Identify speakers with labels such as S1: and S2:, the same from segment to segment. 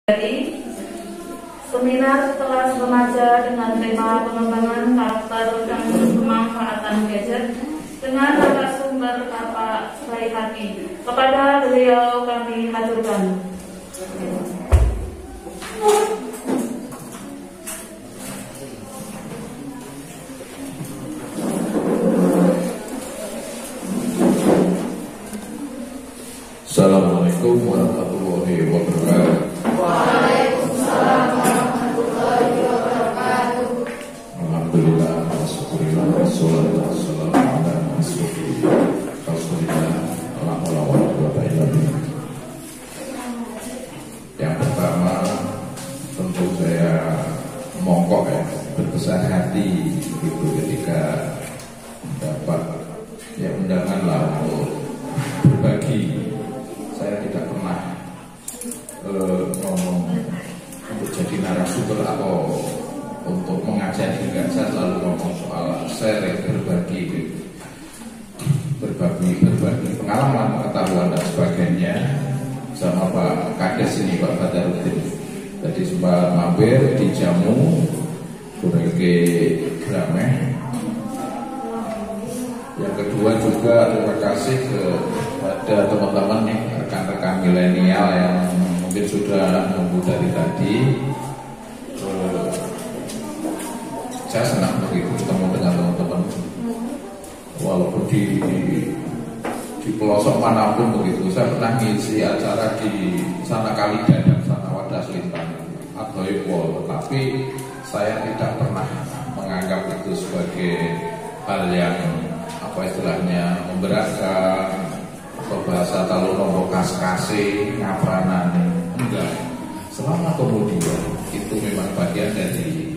S1: Jadi, seminar kelas remaja dengan tema pengembangan karakter dan pemanfaatan gadget dengan narasumber Bapak Baik Hati. Kepada beliau kami haturkan.
S2: Assalamualaikum warahmatullahi wabarakatuh.
S1: Waalaikumsalam warahmatullahi wabarakatuh.
S2: Alhamdulillah, wassalatu wassalamu ala Rasulillah. Yang pertama, tentu saya mongkok ya, berbesar hati gitu ketika dapat ya undangan lah untuk berbagi. Saya tidak pernah ngomong untuk jadi narasumber atau untuk mengajar juga. Saya selalu ngomong soal sharing, berbagi pengalaman, pengetahuan dan sebagainya sama Pak Kades ini, Pak Badarudin. Tadi sempat mampir di jamu sebagai Grameh. Yang kedua juga terima kasih kepada teman-teman nih, rekan-rekan milenial yang mungkin sudah nunggu dari tadi. Saya senang begitu ketemu dengan teman-teman, walaupun di pelosok manapun begitu. Saya pernah ngisi acara di sana Kalidan dan sana Wadah Selintang atau Ipol, tapi saya tidak pernah menganggap itu sebagai hal yang apa istilahnya memberatkan atau bahasa kalau nombok kas-kase ngapranan, enggak. Selama kemudian itu memang bagian dari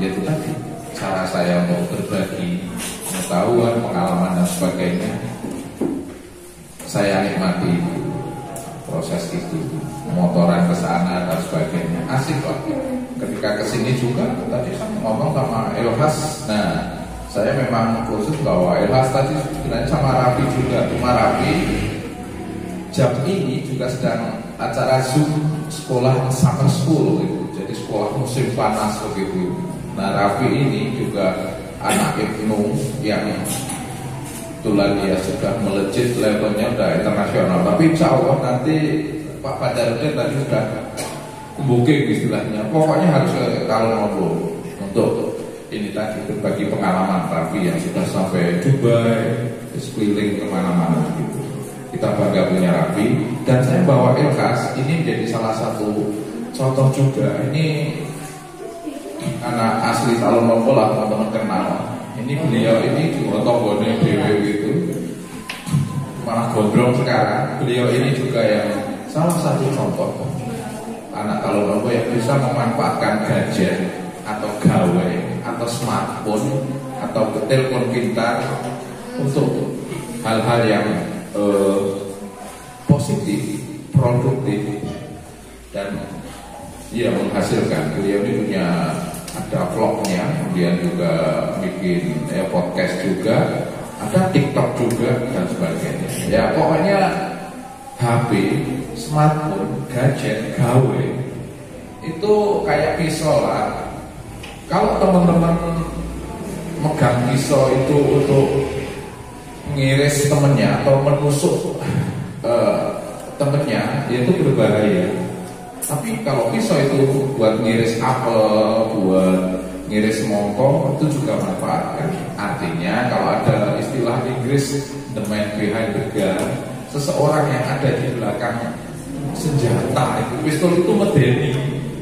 S2: yaitu tadi cara saya untuk berbagi pengetahuan, pengalaman dan sebagainya. Saya nikmati proses itu, motoran ke sana dan sebagainya, asik kok. Ketika kesini juga tadi saya ngomong sama Elhas. Nah, saya memang khusus bahwa Elhas tadi sebenarnya sama Rafi juga. Cuma Rafi jam ini juga sedang acara Zoom sekolah summer school gitu. Jadi sekolah musim panas begitu. Nah, Rafi ini juga anak Ibnu yang kebetulan dia sudah melejit, levelnya udah internasional. Tapi insya Allah nanti Pak Badarudin tadi sudah booking istilahnya. Pokoknya harus ke Kalongondo untuk ini tadi berbagi pengalaman Rafi yang sudah sampai Dubai, sekeliling kemana-mana gitu. Kita bangga punya Rafi. Dan saya bawa Elkas ini menjadi salah satu contoh juga. Ini anak asli Kalongondo lah, teman-teman kenal. Ini beliau ini juga tombone dewe gitu, malah gondrong sekarang. Beliau ini juga yang salah satu contoh anak Kalongondo yang bisa memanfaatkan gadget atau gawe atau smartphone atau telepon pintar untuk hal-hal yang positif, produktif dan ya menghasilkan. Beliau ini punya ada vlognya, kemudian juga bikin podcast juga, ada TikTok juga dan sebagainya. Ya pokoknya HP, smartphone, gadget, gawe itu kayak pisau lah. Kalau teman-teman megang pisau itu untuk ngiris temennya atau menusuk temennya, ya itu berbahaya. Tapi kalau pisau itu buat ngiris apel, buat ngiris mongko, itu juga manfaatkan. Artinya kalau ada istilah Inggris the man behind the gun, seseorang yang ada di belakang senjata itu, pistol itu medeni.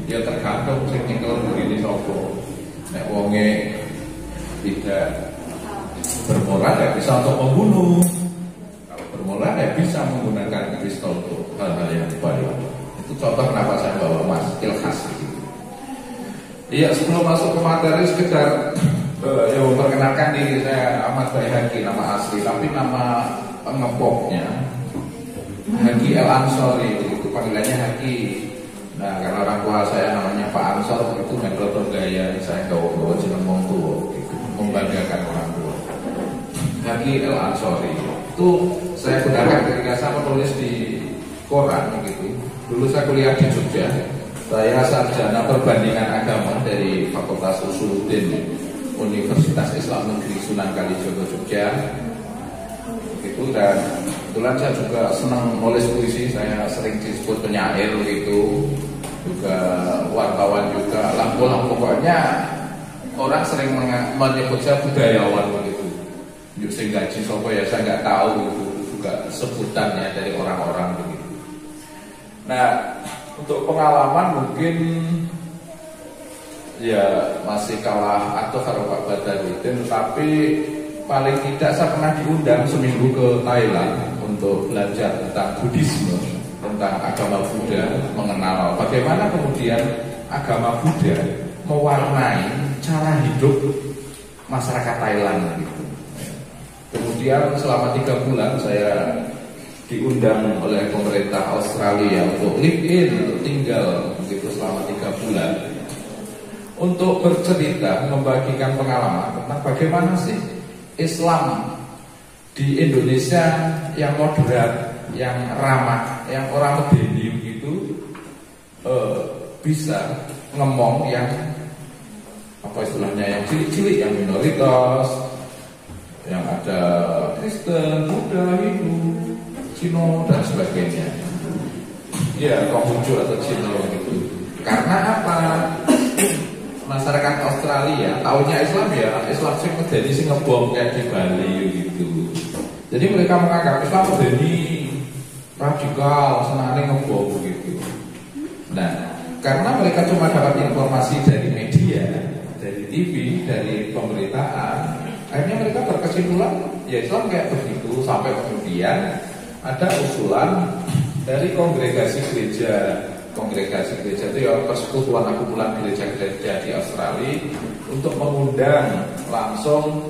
S2: Ya tergantung sing nyekel begini sopo. Nek wonge tidak bermoral ya bisa untuk membunuh. Kalau bermoral ya bisa menggunakan pistol untuk hal-hal yang baik. Itu contoh kenapa saya bawa Mas Ilhas gitu. Iya, sebelum masuk ke materi sekedar ya memperkenalkan diri. Saya Ahmad Baik Haki, nama asli, tapi nama ngepopnya Haki El Ansori, itu panggilannya Haki. Nah, karena orang tua saya namanya Pak Ansor, itu metode gaya saya gawa-gawa jeneng wong tua gitu, membanggakan orang tua. Haki El Ansori itu saya gunakan ketika saya menulis di koran gitu. Dulu saya kuliah di Jogja, Saya sarjana perbandingan agama dari Fakultas Usuluddin Universitas Islam Negeri Sunan Kalijogo Jogja. Itu, dan kebetulan saya juga senang nulis puisi. Saya sering disebut penyair gitu, juga wartawan juga. Lampu-lampu pokoknya orang sering menyebut saya budayawan begitu. Yuk sing gaji sopo ya saya nggak tahu, itu juga sebutannya dari orang-orang begitu. Nah, untuk pengalaman mungkin ya masih kalah atau kalau Pak Badarudin, tapi paling tidak saya pernah diundang seminggu ke Thailand untuk belajar tentang Buddhisme, tentang agama Buddha, mengenal bagaimana kemudian agama Buddha mewarnai cara hidup masyarakat Thailand gitu. Kemudian selama 3 bulan saya diundang oleh pemerintah Australia untuk live in, untuk tinggal begitu selama 3 bulan, untuk bercerita, membagikan pengalaman tentang bagaimana sih Islam di Indonesia yang moderat, yang ramah, yang orang medeni begitu, bisa ngomong yang apa istilahnya, yang cilik-cilik, yang minoritas, yang ada Kristen, Buddha, Hindu, Cino dan sebagainya. Ya, Konghucu atau Cino gitu. Karena apa? Masyarakat Australia taunya Islam ya, Islam sing medeni sing ngebom kayak di Bali gitu. Jadi mereka menganggap Islam medeni, radikal, senangnya ngebom gitu. Nah, karena mereka cuma dapat informasi dari media, dari TV, dari pemberitaan, akhirnya mereka berkesimpulan ya Islam kayak begitu, sampai kemudian ada usulan dari kongregasi gereja itu ya persekutuan akumulasi gereja-gereja di Australia untuk mengundang langsung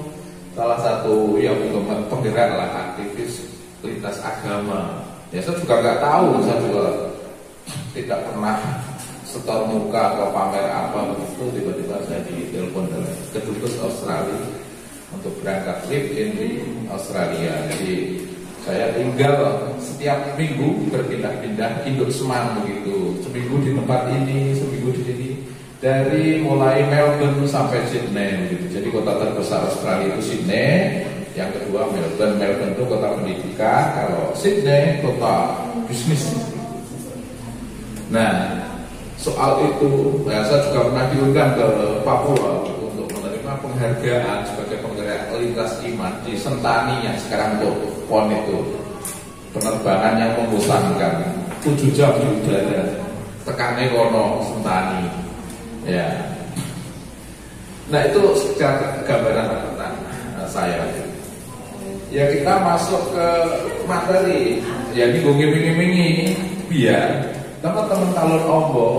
S2: salah satu yang penggerak lah, aktivis lintas agama. Ya saya juga nggak tahu, saya juga tidak pernah setor muka atau pamer apa begitu. Tiba-tiba saya ditelepon oleh kedubes Australia untuk berangkat live in di Australia. Jadi saya tinggal setiap minggu berpindah-pindah induk semang begitu. Seminggu di tempat ini, seminggu di sini. Dari mulai Melbourne sampai Sydney begitu. Jadi kota terbesar Australia itu Sydney, yang kedua Melbourne. Melbourne itu kota pendidikan, kalau Sydney kota bisnis. Nah, soal itu saya juga pernah diundang ke Papua untuk menerima penghargaan sebagai penggerak lintas iman di Sentani yang sekarang untuk PON itu, penerbangan yang membosankan 7 jam di udara, tekane kono Sentani ya. Nah itu sekedar gambaran tentang saya. Ya kita masuk ke materi. Ya ini gue ngiming-ngimingi biar teman-teman calon ombo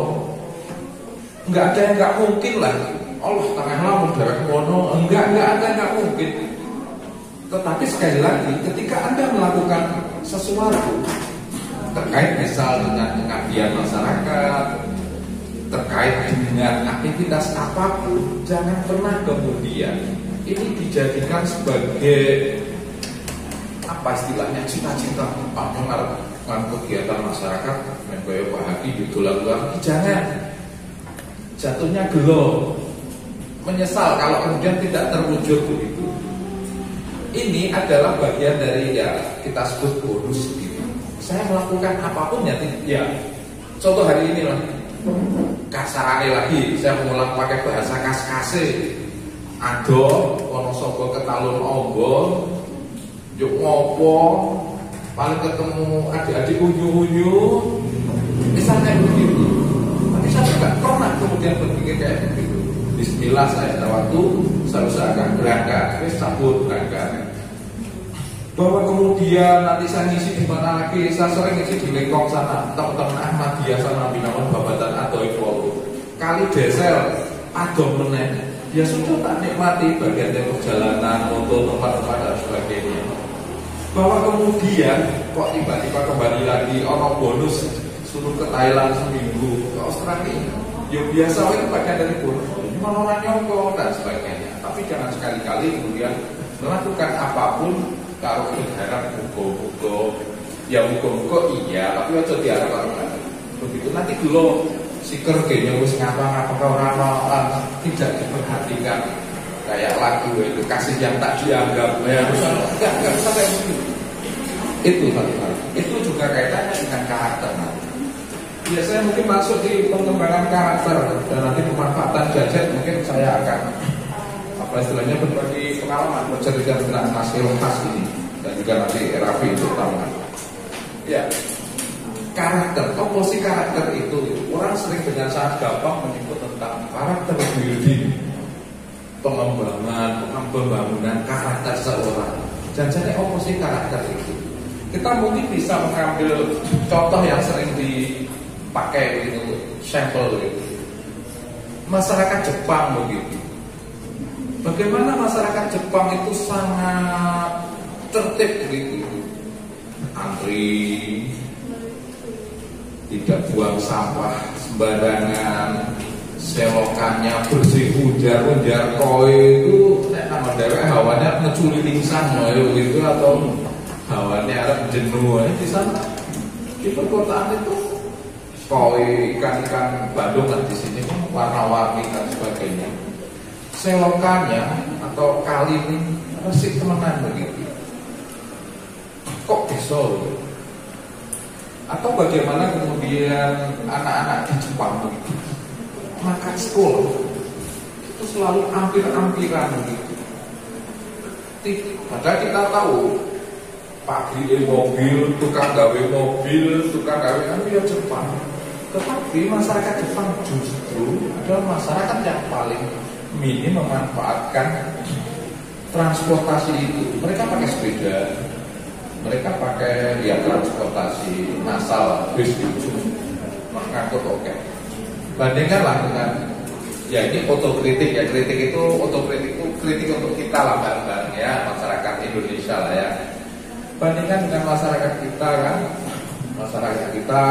S2: nggak ada yang nggak mungkin lah. Allah tangan lamun darah kono, enggak ada, nggak mungkin. Tetapi sekali lagi, ketika Anda melakukan sesuatu terkait misal dengan pengabdian masyarakat, terkait dengan aktivitas apapun, jangan pernah kemudian ini dijadikan sebagai apa istilahnya, cita-cita pengarah kegiatan masyarakat yang kayak Pak Haki ditulang-tulang. Jangan, jatuhnya gelo, menyesal kalau kemudian tidak terwujud begitu. Ini adalah bagian dari ya kita sebut bonus gitu. Saya melakukan apapun ya contoh hari ini lah, kasarane lagi saya mengulang pakai bahasa kas-kase. Ado ono sapa ketalun ombo yuk ngopo, paling ketemu adik-adik unyu-unyu misalnya begitu. Tapi saya tidak pernah kemudian berpikir kayak begitu. Bismillah, saya ada waktu, saya usahakan berangkat, cabut berangkat. Bahwa kemudian nanti saya ngisi di mana lagi, saya sering ngisi di Lengkong sana, teman-teman Ahmadiyah sana, Binawan Babatan atau Ipol, kali desel, adom meneng. Ya sudah, tak nikmati bagian dari perjalanan untuk tempat-tempat dan sebagainya. Bahwa kemudian kok tiba-tiba kembali lagi ono bonus suruh ke Thailand seminggu, ke Australia. Ya biasa itu bagian dari bonus. Orang nyongko dan sebagainya. Tapi jangan sekali-kali kemudian melakukan apapun kalau berharap hukum-hukum. Ya hukum-hukum iya, tapi aja diharapkan. Begitu nanti belum siker kayaknya wis ngapa-ngapa orang tidak diperhatikan. Kayak lagu itu kasih yang tak dianggap, ya enggak usah kayak begitu. Itu satu hal. Itu juga kaitannya dengan karakter. Biasanya mungkin masuk di pengembangan karakter dan nanti pemanfaatan gadget mungkin saya akan apa istilahnya berbagi pengalaman bercerita tentang Mas Ilhas ini dan juga nanti Raffi terutama. Ya, karakter, komposisi karakter itu orang sering dengan sangat gampang menyebut tentang karakter building, pembangunan karakter seorang. Dan jadi komposisi karakter itu kita mungkin bisa mengambil contoh yang sering dipakai itu sampel itu. Masyarakat Jepang begitu. Bagaimana masyarakat Jepang itu sangat tertib begitu. Antri, tidak buang sampah sembarangan, selokannya bersih, ujar koi itu nama dewe hawanya ngeculi lingsan gitu atau hawanya ada jenuh di sana. Di perkotaan itu koi ikan Bandung kan di sini kan warna-warni dan sebagainya. Selokannya atau kali ini masih temenan begitu. Kok bisa? Atau bagaimana kemudian anak-anak di Jepang begitu makan sekolah itu selalu hampir-hampiran begitu. Padahal kita tahu pagi mobil, tukang gawe mobil, tukang gawe ya Jepang. Tetapi masyarakat Jepang justru adalah masyarakat yang paling minim memanfaatkan transportasi itu. Mereka pakai sepeda, mereka pakai transportasi massal, bis itu mengangkut oke. Bandingkanlah dengan ya ini otokritik ya, kritik itu kritik untuk kita lah bareng-bareng ya masyarakat Indonesia lah ya. Bandingkan dengan masyarakat kita kan, masyarakat kita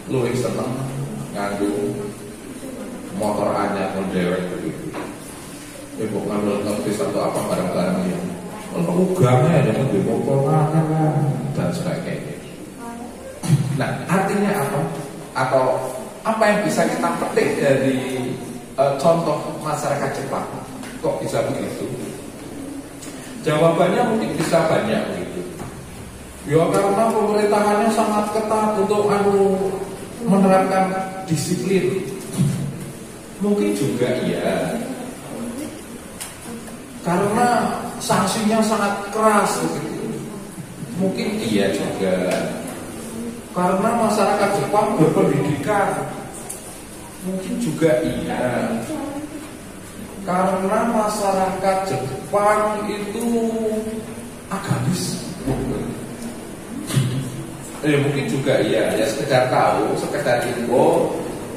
S2: luwih seneng nganggo motor anyar modern begitu. Ibu ngambil ngerti satu apa barang-barang ya. Untuk ugangnya ada di motor anyar dan sebagainya. Nah, artinya apa? Atau apa yang bisa kita petik dari contoh masyarakat Jepang? Kok bisa begitu? Jawabannya mungkin bisa banyak begitu. Ya karena pemerintahannya sangat ketat untuk menerapkan disiplin. Mungkin juga iya. Karena sanksinya sangat keras begitu. Mungkin iya juga. Karena masyarakat Jepang berpendidikan. Mungkin juga iya. Karena masyarakat Jepang itu agamis. Mungkin juga iya. Ya sekedar tahu, sekedar info.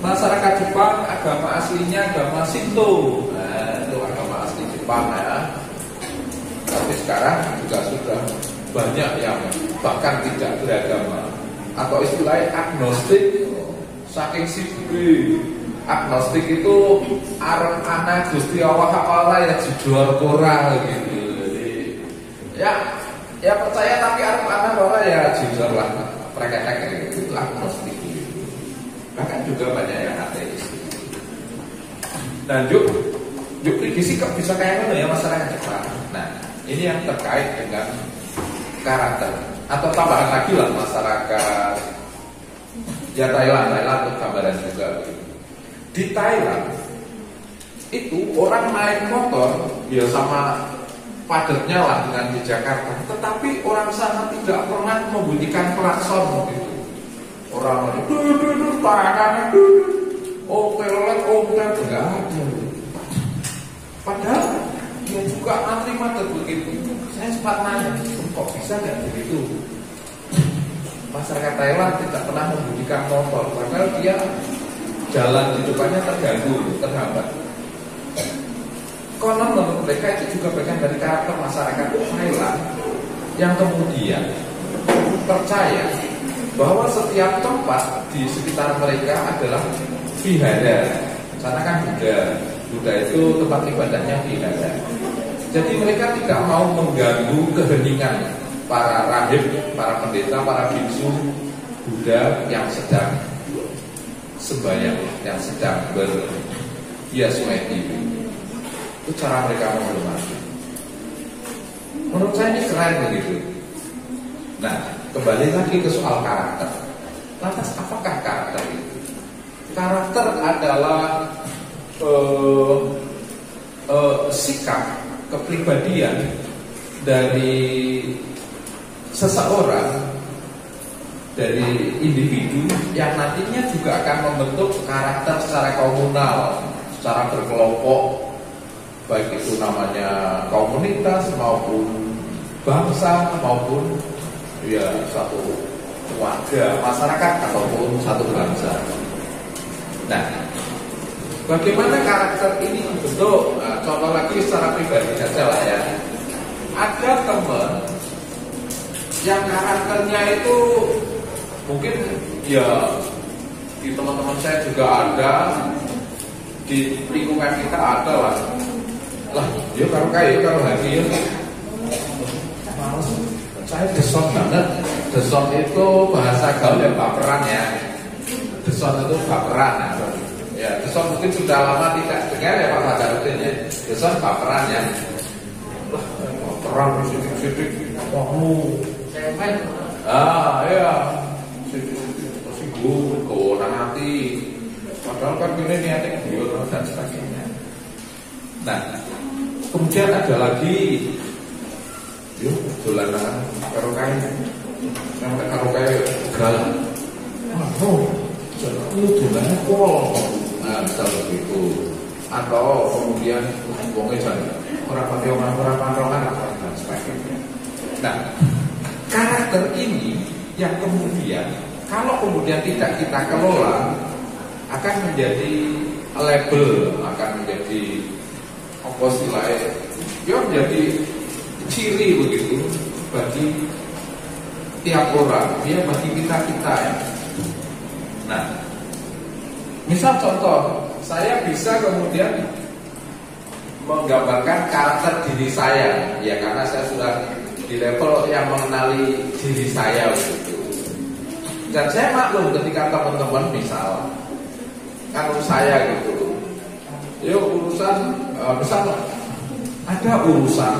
S2: Masyarakat Jepang agama aslinya agama Shinto. Nah, itu agama asli Jepang ya. Tapi sekarang juga sudah banyak yang bahkan tidak beragama atau istilahnya agnostik. Saking sibuk agnostik itu arep ana Gusti Allah apa yang dijual Quran gitu. Jadi ya percaya tapi arep ana ora ya jujur lah. Mereka itu agnostik. Bahkan juga banyak yang ateis. Dan yuk sikap bisa kayak mana ya masyarakat Jepang. Nah, ini yang terkait dengan karakter atau tambahan lagi lah masyarakat ya Thailand untuk gambaran juga. Di Thailand itu orang naik motor ya sama padatnya lah dengan di Jakarta, tetapi orang sana tidak pernah membunyikan klakson gitu. Orang tangannya ompel enggak ada. Padahal dia juga antri macet begitu. Saya sempat nanya, kok bisa nggak begitu? Masyarakat Thailand tidak pernah membunyikan motor, padahal dia jalan hidupannya terganggu, terhambat. Konon menurut mereka itu juga bagian dari karakter masyarakat Thailand yang kemudian percaya bahwa setiap tempat di sekitar mereka adalah vihara. Karena kan Buddha itu tempat ibadahnya vihara. Jadi mereka tidak mau mengganggu keheningan para rahib, para pendeta, para biksu Buddha yang sedang sembahyang yang sedang berhias itu cara mereka menghormati. Menurut saya ini keren begitu. Nah, kembali lagi ke soal karakter. Lantas apakah karakter itu? Karakter adalah sikap kepribadian dari seseorang, dari individu yang nantinya juga akan membentuk karakter secara komunal, secara berkelompok, baik itu namanya komunitas maupun bangsa maupun ya satu warga masyarakat ataupun satu bangsa. Nah, bagaimana karakter ini dibentuk? Nah, contoh lagi secara pribadi saja lah ya. Ada teman yang karakternya itu mungkin ya di teman-teman saya juga ada, di lingkungan kita ada lah. Lah, dia kalau kayak kalau hati ya, males. Saya deson banget. Deson itu bahasa gaul yang baperan ya. Deson itu baperan. Ya, deson mungkin sudah lama tidak dengar ya Pak Hajarudin ya. Deson baperan ya. Lah, baperan sidik-sidik. Wahmu, cemen. Iya. Sidik-sidik tersinggung, kewonan hati. Padahal kan ini niatnya biar dan sebagainya. Nah, kemudian ada lagi, yuk dolanan karo kain, sampai karo kain galang. Oh, lu dolanan pol. Nah, misal begitu. Atau kemudian wongnya jangan orang pakai orang pandangan dan sebagainya. Nah, karakter ini yang kemudian kalau kemudian tidak kita kelola akan menjadi label, akan menjadi apa istilahnya, ya menjadi ciri begitu bagi tiap orang, ya bagi kita ya. Nah, misal contoh, saya bisa kemudian menggambarkan karakter diri saya, ya karena saya sudah di level yang mengenali diri saya begitu. Dan saya maklum ketika teman-teman misal kalau saya gitu, yuk urusan misal ada urusan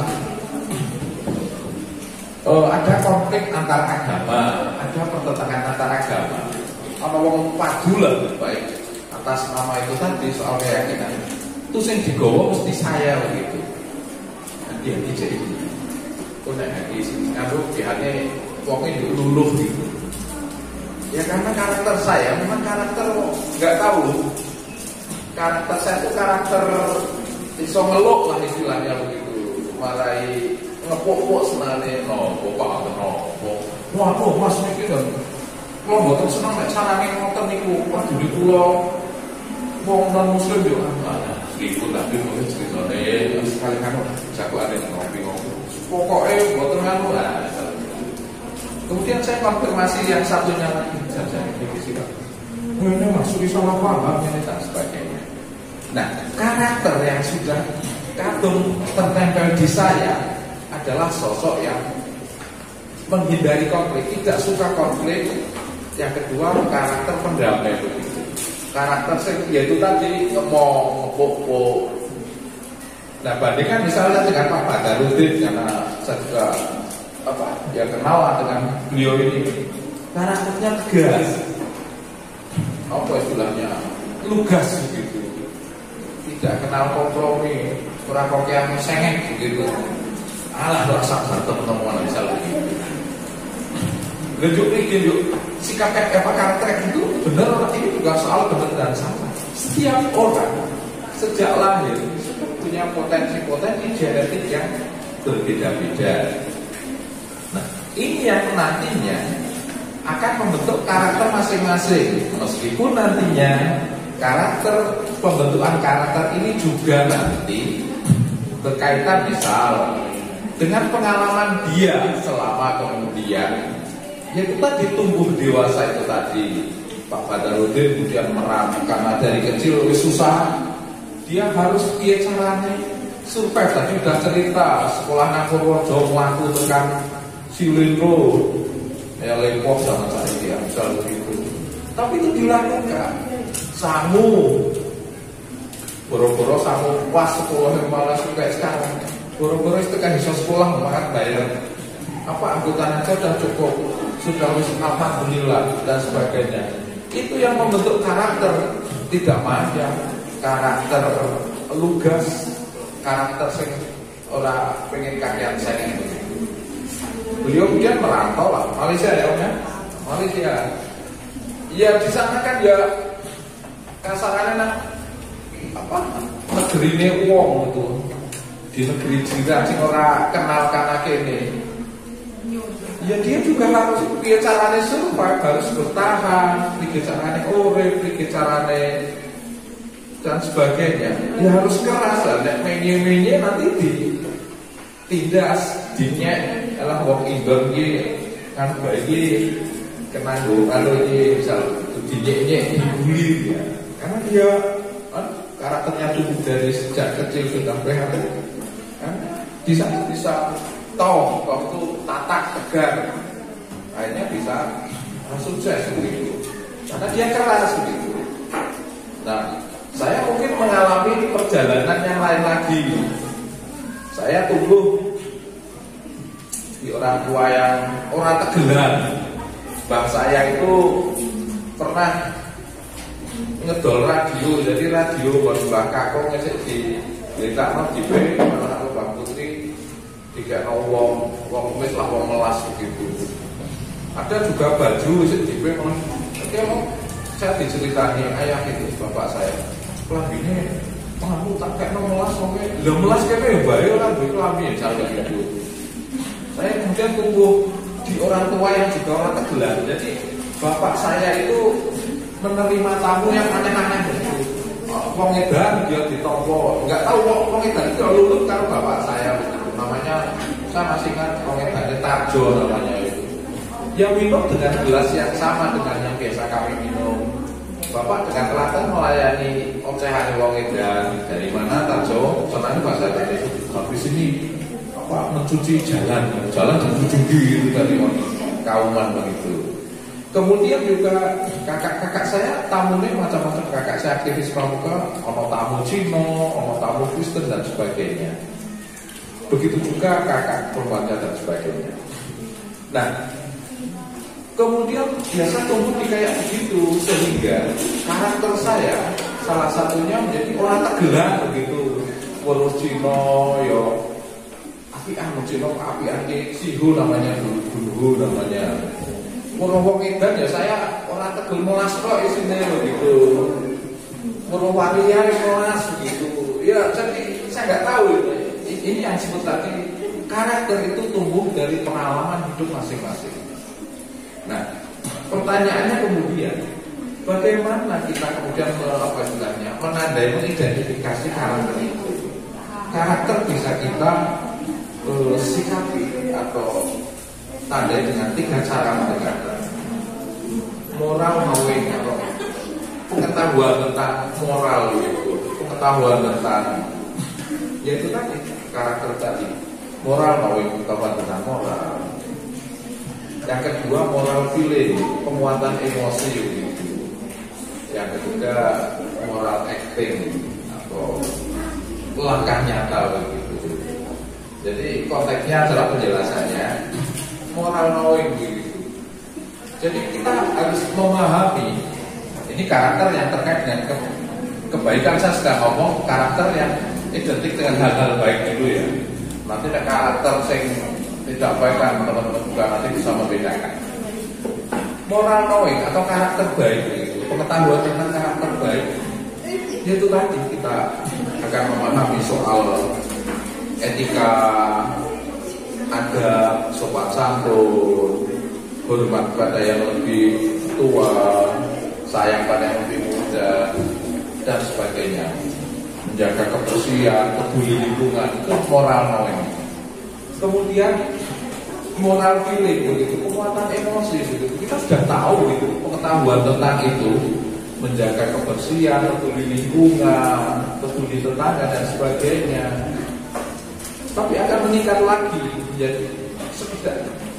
S2: ada konflik antar agama, ada pertentangan antar agama, apa wong padulan baik atas nama itu tadi soal keyakinan, itu yang digawa mesti saya begitu. Nanti jadi kok nek iki ngaruh pihaknya wongnya luluh gitu. Ya karena karakter saya memang karakter nggak tahu. Karakter saya itu karakter iso ngeluk lah istilahnya begitu. Marai ngepok-pok senane nopo Pak nopo. Waduh Mas niki lho. Kula mboten seneng nek carane ngoten niku. Waduh di kula wong non muslim yo ana. Iku tapi mung ceritane sekali kan jagoane ngopi-ngopi. Pokoke mboten anu lah. Kemudian saya konfirmasi yang satunya lagi, saya sikap. Ini masuk di salah paham ini dan sebagainya. Nah, karakter yang sudah kadung tertempel di saya adalah sosok yang menghindari konflik, tidak suka konflik. Yang kedua, karakter pendamai begitu. Karakter yaitu tadi ngomong, ngepok-pok. Nah, bandingkan misalnya dengan Pak Badarudin, karena saya juga kenal dengan beliau ini, karakternya tegas, apa istilahnya, lugas begitu, tidak kenal kompromi, kurang yang sengit begitu. Alah rasa teman-teman misalnya gitu. Yuk, sikap karakter itu benar, ini juga soal benar dan salah. Setiap orang sejak lahir punya potensi genetik yang berbeda-beda. Nah, ini yang nantinya akan membentuk karakter masing-masing. Meskipun nantinya karakter pembentukan karakter ini juga nanti berkaitan misal dengan pengalaman dia selama kemudian yaitu tadi tumbuh dewasa itu tadi. Pak Badarudin kemudian merantau karena dari kecil susah, dia harus dia caranya survive. Tadi sudah cerita sekolah nang Purworejo mlaku tekan Silindro ya lepoh sama saya dia misal begitu. Tapi itu dilakukan Sangu, boro-boro sangu pas sekolah yang malas kayak sekarang. Boro-boro itu kan bisa sekolah makan bayar. Apa angkutan aja sudah cukup, sudah wis alhamdulillah dan sebagainya. Itu yang membentuk karakter, tidak manja, karakter lugas, karakter sing ora pengen kakean saya itu. Beliau kemudian merantau lah, Malaysia ya Om ya, Malaysia. Ya di sana kan ya kasarannya apa negeri wong itu, di negeri jiran sing ora kenal kanake ini. Ya dia juga harus piye carane survive, harus bertahan, piye carane urip, piye carane dan sebagainya. Ya harus keras lah, nek menye-menye nanti ditindas, dinyek, alah wong indon iki kan bayi kena kalau iki misal dinyek-nyek, dibully ya. Karena dia kan karakternya tumbuh dari sejak kecil sudah prihatin. Kan di sana bisa tahu waktu tatak tegar, akhirnya bisa sukses begitu. Karena dia keras begitu. Nah, saya mungkin mengalami perjalanan yang lain lagi. Saya tumbuh di orang tua yang orang Tegelan. Bang saya itu pernah ngedol radio, jadi radio buat Mbak Kakong ngesek di letakno di B, anak Bang Putri tiga wong wis lah wong melas begitu. Ada juga baju di B, oke saya diceritani ayah itu bapak saya. Kelambine kamu tak kayak melas oke. Lho melas kene ya bae ora duwe kelambi misalnya gitu. Saya kemudian tumbuh di orang tua yang juga orang Tegelan. Jadi bapak saya itu menerima tamu yang aneh-aneh begitu. Wong edan dia ditompo, enggak tahu wong edan itu lulus karo bapak saya begitu. Namanya saya masih ingat wong edan Tarjo namanya itu. Dia minum dengan gelas yang sama dengan yang biasa kami minum. Bapak dengan telaten melayani ocehan wong edan. Dari mana Tarjo? Senang bahasa dari habis ini apa mencuci jalan dicuci gitu dari kauman begitu. Kemudian juga kakak-kakak saya tamunya macam-macam. Kakak saya aktivis pramuka, ono tamu Cina, ono tamu Kristen dan sebagainya. Begitu juga kakak perempuannya dan sebagainya. Nah, kemudian biasa tumbuh di kayak begitu sehingga karakter saya salah satunya menjadi orang Tegelan begitu. Wong Cina yo apian Cina apian sihu namanya dulu namanya. Wong edan ya saya orang Tegel melas kok isine begitu. Wong walian melas begitu. Ya jadi saya nggak tahu ini yang disebut tadi karakter itu tumbuh dari pengalaman hidup masing-masing. Nah, pertanyaannya kemudian bagaimana kita kemudian menandai mengidentifikasi karakter itu? Karakter bisa kita sikapi atau tandai dengan 3 cara pendekatan. Moral knowing atau pengetahuan tentang moral itu, pengetahuan tentang yaitu tadi karakter tadi. Moral knowing, pengetahuan tentang moral. Yang kedua moral feeling, penguatan emosi gitu. Yang ketiga moral acting atau langkah nyata begitu. Jadi konteksnya adalah penjelasannya moral knowing begitu. Jadi kita harus memahami ini karakter yang terkait dengan kebaikan. Saya sedang ngomong karakter yang identik dengan hal-hal baik dulu ya. Nanti ada karakter yang tidak baik kan teman-teman juga nanti bisa membedakan. Moral knowing atau karakter baik begitu. Pengetahuan tentang karakter baik itu tadi kita akan memahami soal etika, adab, sopan santun, hormat pada yang lebih tua, sayang pada yang lebih muda, dan sebagainya. Menjaga kebersihan, peduli lingkungan, itu moral knowing. Kemudian moral feeling begitu, penguatan emosi begitu. Kita sudah tahu gitu, pengetahuan tentang itu, menjaga kebersihan, peduli lingkungan, peduli tetangga dan sebagainya. Tapi akan meningkat lagi menjadi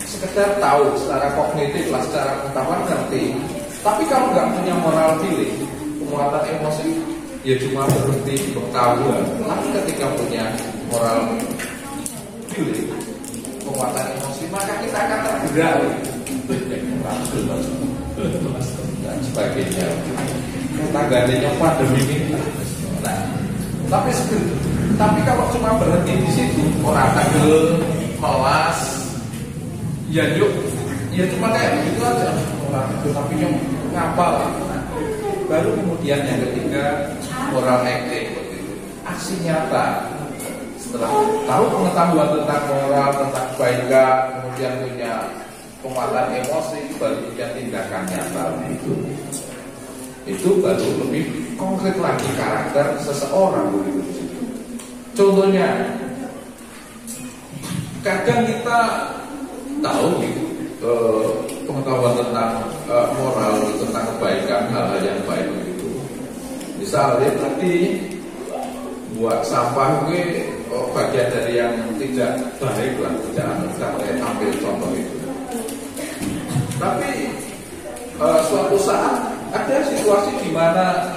S2: sekedar tahu secara kognitif lah, secara pengetahuan ngerti. Tapi kalau nggak punya moral feeling, penguatan emosi ya cuma berhenti pengetahuan. Tapi ketika punya moral feeling, penguatan emosi, maka kita akan tergerak dan sebagainya. Tangganya pandemi ini. Nah, tapi kalau cuma berhenti di situ, orang tagel, melas, ya yuk, ya cuma kayak begitu aja. Orang itu tapi yang ngapal. Nah, baru kemudian yang ketiga, moral acting, aksi nyata. Setelah tahu pengetahuan tentang moral, tentang kebaikan, kemudian punya penguatan emosi, baru punya tindakan nyata. Itu baru lebih konkret lagi karakter seseorang begitu. Contohnya, kadang kita tahu gitu, pengetahuan tentang moral, tentang kebaikan, hal-hal yang baik begitu. Misalnya tadi buat sampah gue bagian dari yang tidak baik lah, tidak ambil contoh itu. Tapi suatu saat ada situasi di mana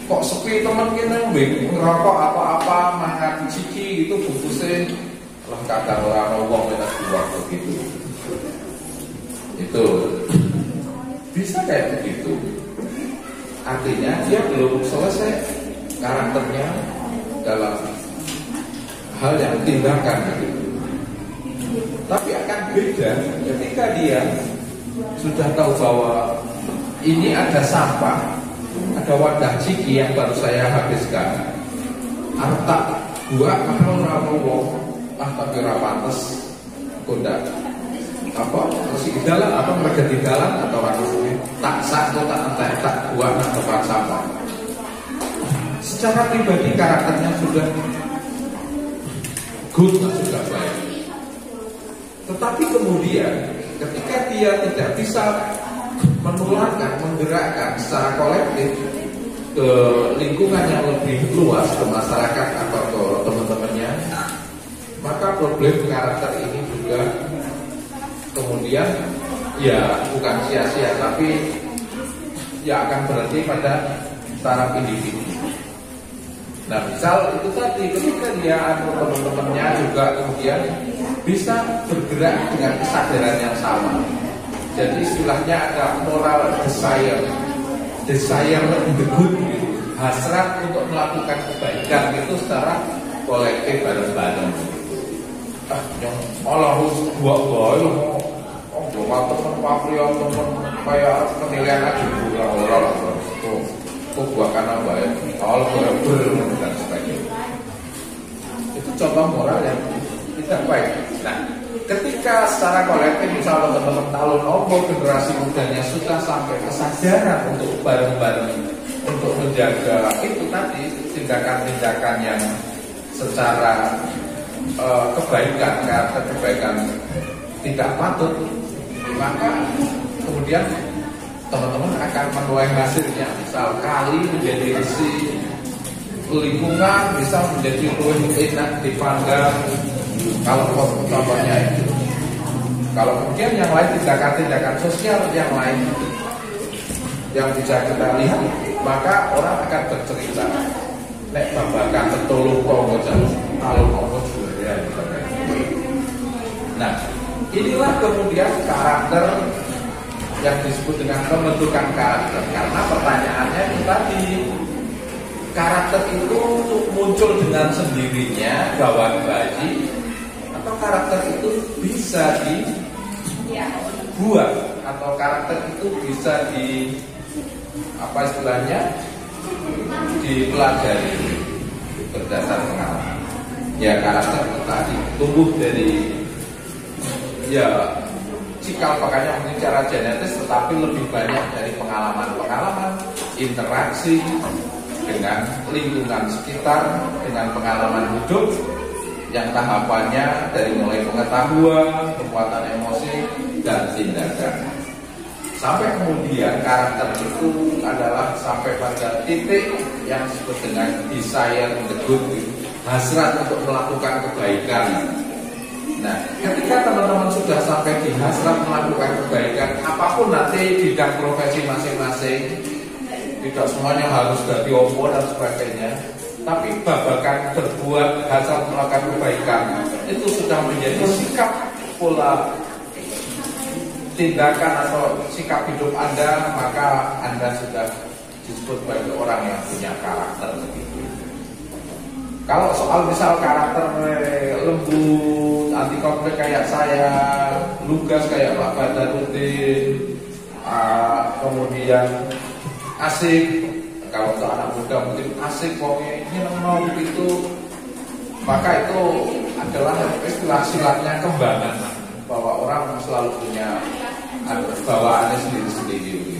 S2: kok sepi teman kita ngerokok apa-apa makan ciki itu bungkusnya lah kadang orang ngomong kita keluar begitu. Itu bisa kayak begitu. Artinya dia belum selesai karakternya dalam hal yang tindakan gitu. Tapi akan beda ketika dia sudah tahu bahwa ini ada sampah, ada wadah ciki yang baru saya habiskan. Arep tak buat kalau rawo tapi ora pantes kondak apa masih di dalam apa mereka di dalam atau harusnya tak satu tak entek tak buat nang tempat sampah. Secara pribadi karakternya sudah good, sudah baik. Tetapi kemudian ketika dia tidak bisa menularkan, menggerakkan secara kolektif ke lingkungan yang lebih luas, ke masyarakat atau ke teman-temannya, maka problem karakter ini juga kemudian ya bukan sia-sia, tapi ya akan berhenti pada taraf individu. Nah, misal itu tadi ketika dia atau teman-temannya juga kemudian bisa bergerak dengan kesadaran yang sama. Jadi istilahnya ada moral desire in the good, hasrat untuk melakukan kebaikan itu secara kolektif bareng-bareng. Yang Allah buat teman paprio teman kayak penilaian aja orang buat karena baik, Allah benar dan sebagainya. Itu contoh moral yang tidak baik. Nah, ketika secara kolektif misalnya teman-teman talun generasi mudanya sudah sampai kesadaran untuk bareng-bareng untuk menjaga itu tadi tindakan-tindakan yang secara kebaikan, karakter kebaikan tidak patut, maka kemudian teman-teman akan menuai hasilnya. Misal kali menjadi bersih, lingkungan bisa menjadi lebih enak dipandang. Kalau contohnya itu, kalau kemudian yang lain tindakan-tindakan sosial yang lain yang bisa kita lihat, maka orang akan bercerita. Nek babakan tetulung kongo jalan, kalau kongo juga. Nah, inilah kemudian karakter yang disebut dengan pembentukan karakter. Karena pertanyaannya itu tadi, karakter itu muncul dengan sendirinya gawat bayi, atau karakter itu bisa dibuat, atau karakter itu bisa apa istilahnya dipelajari berdasar pengalaman. Ya, karakter itu tadi tumbuh dari cikal bakalnya mungkin secara genetis, tetapi lebih banyak dari pengalaman-pengalaman, interaksi dengan lingkungan sekitar, dengan pengalaman hidup yang tahapannya dari mulai pengetahuan, kekuatan emosi, dan tindakan. Sampai kemudian karakter itu adalah sampai pada titik yang disebut dengan desire in the good, hasrat untuk melakukan kebaikan. Nah, ketika teman-teman sudah sampai di hasrat melakukan kebaikan, apapun nanti bidang profesi masing-masing, tidak semuanya harus jadi opo dan sebagainya. Tapi babakan berbuat hasad, melakukan kebaikan itu sudah menjadi sikap pola tindakan atau sikap hidup Anda, maka Anda sudah disebut sebagai orang yang punya karakter begitu. Kalau soal misal karakter lembut, anti konflik kayak saya, lugas kayak Pak Badarudin, kemudian asik, kalau untuk anak muda mungkin asik, pokoknya nyeneng begitu, maka itu adalah istilah silatnya kembangan, bahwa orang selalu punya bawaannya sendiri-sendiri.